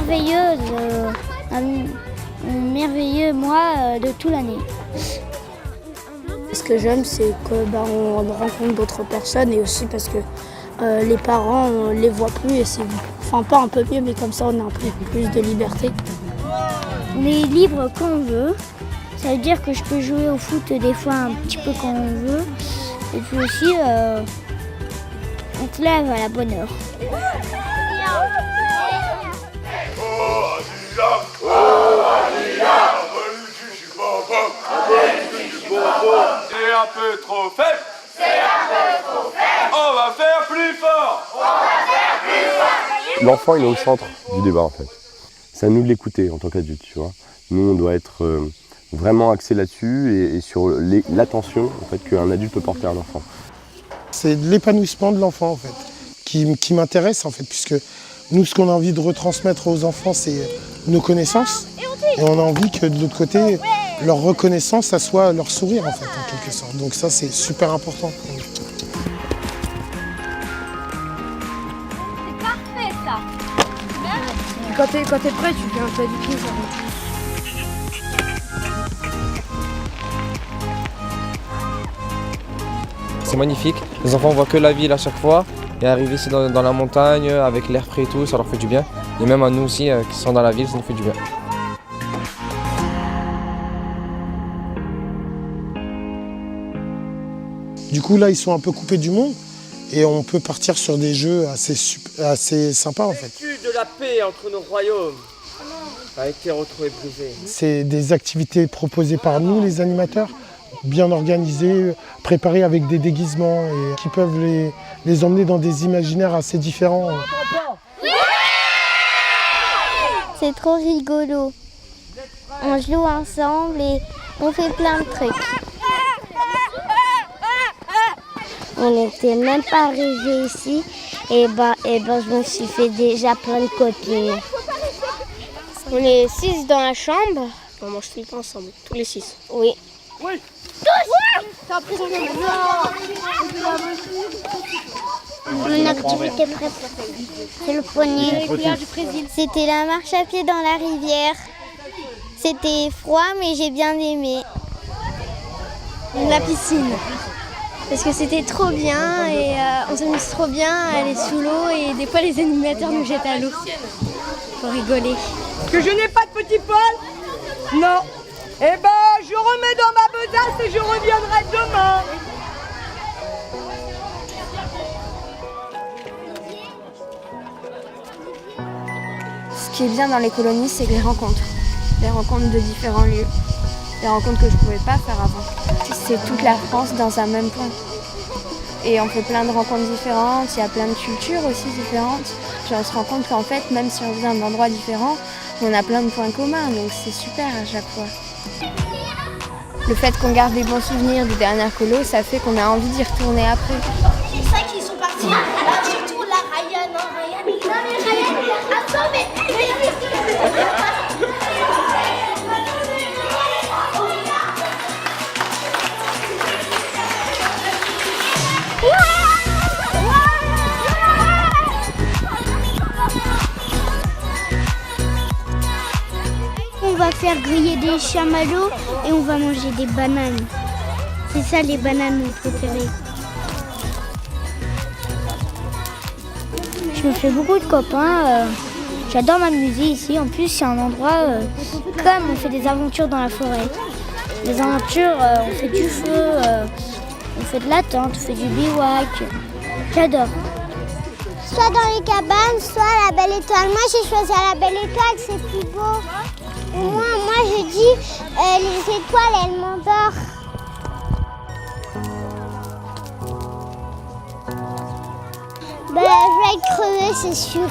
merveilleuse, un merveilleux mois de toute l'année. Ce que j'aime, c'est qu'on rencontre d'autres personnes et aussi parce que les parents, on les voit plus et c'est, enfin pas un peu mieux, mais comme ça on a un peu plus de liberté. On est libre quand on veut. Ça veut dire que je peux jouer au foot des fois un petit peu quand on veut. Et puis aussi, on se lève à la bonne heure. C'est un peu trop faible. On va faire plus fort. L'enfant, il est au centre du débat, en fait. C'est à nous de l'écouter en tant qu'adulte, tu vois. Nous, on doit être vraiment axé là-dessus et sur l'attention en fait, qu'un adulte peut porter à un enfant. C'est l'épanouissement de l'enfant, en fait, qui m'intéresse, en fait, puisque nous, ce qu'on a envie de retransmettre aux enfants, c'est nos connaissances. Et on a envie que, de l'autre côté, leur reconnaissance, ça soit leur sourire, en fait, en quelque sorte. Donc ça, c'est super important. C'est parfait, ça. Quand t'es prêt, tu fais un pas du pied, ça va. C'est magnifique, les enfants voient que la ville à chaque fois et arriver ici dans la montagne avec l'air frais et tout, ça leur fait du bien. Et même à nous aussi qui sont dans la ville, ça nous fait du bien. Du coup, là, ils sont un peu coupés du monde et on peut partir sur des jeux assez sympas, en fait. De la paix entre nos royaumes a été retrouvée brisée. C'est des activités proposées par nous, les animateurs, bien organisées, préparées avec des déguisements et qui peuvent les emmener dans des imaginaires assez différents. C'est trop rigolo. On joue ensemble et on fait plein de trucs. On n'était même pas arrivés ici et je me suis fait déjà plein de copines. On est 6 dans la chambre. On mange tout le temps ensemble, tous les 6. Oui. Oui. Mon activité préférée, c'est le poignet. C'était la marche à pied dans la rivière. C'était froid, mais j'ai bien aimé. La piscine. Parce que c'était trop bien et on s'amuse trop bien à aller sous l'eau et des fois les animateurs nous jettent à l'eau. Faut rigoler. Que je n'ai pas de petit Paul? Non. Eh ben, je remets dans ma besace et je reviendrai demain. Ce qui est bien dans les colonies, c'est les rencontres. Les rencontres de différents lieux. Des rencontres que je ne pouvais pas faire avant. C'est toute la France dans un même point. Et on fait plein de rencontres différentes, il y a plein de cultures aussi différentes. Puis on se rend compte qu'en fait, même si on vient d'endroits différents, on a plein de points communs, donc c'est super à chaque fois. Le fait qu'on garde des bons souvenirs des dernières colos, ça fait qu'on a envie d'y retourner après. C'est ça qu'ils sont partis. Là, surtout la Ryan. Attends, mais... On va faire griller des chamallows et on va manger des bananes. C'est ça les bananes préférées. Je me fais beaucoup de copains. J'adore m'amuser ici. En plus, c'est un endroit comme on fait des aventures dans la forêt. Des aventures, on fait du feu, on fait de la tente, on fait du bivouac. J'adore. Soit dans les cabanes, soit à la Belle Étoile. Moi, j'ai choisi à la Belle Étoile, c'est plus beau. Moi, je dis, les étoiles, elles m'endorment. Je vais être crevée, c'est sûr.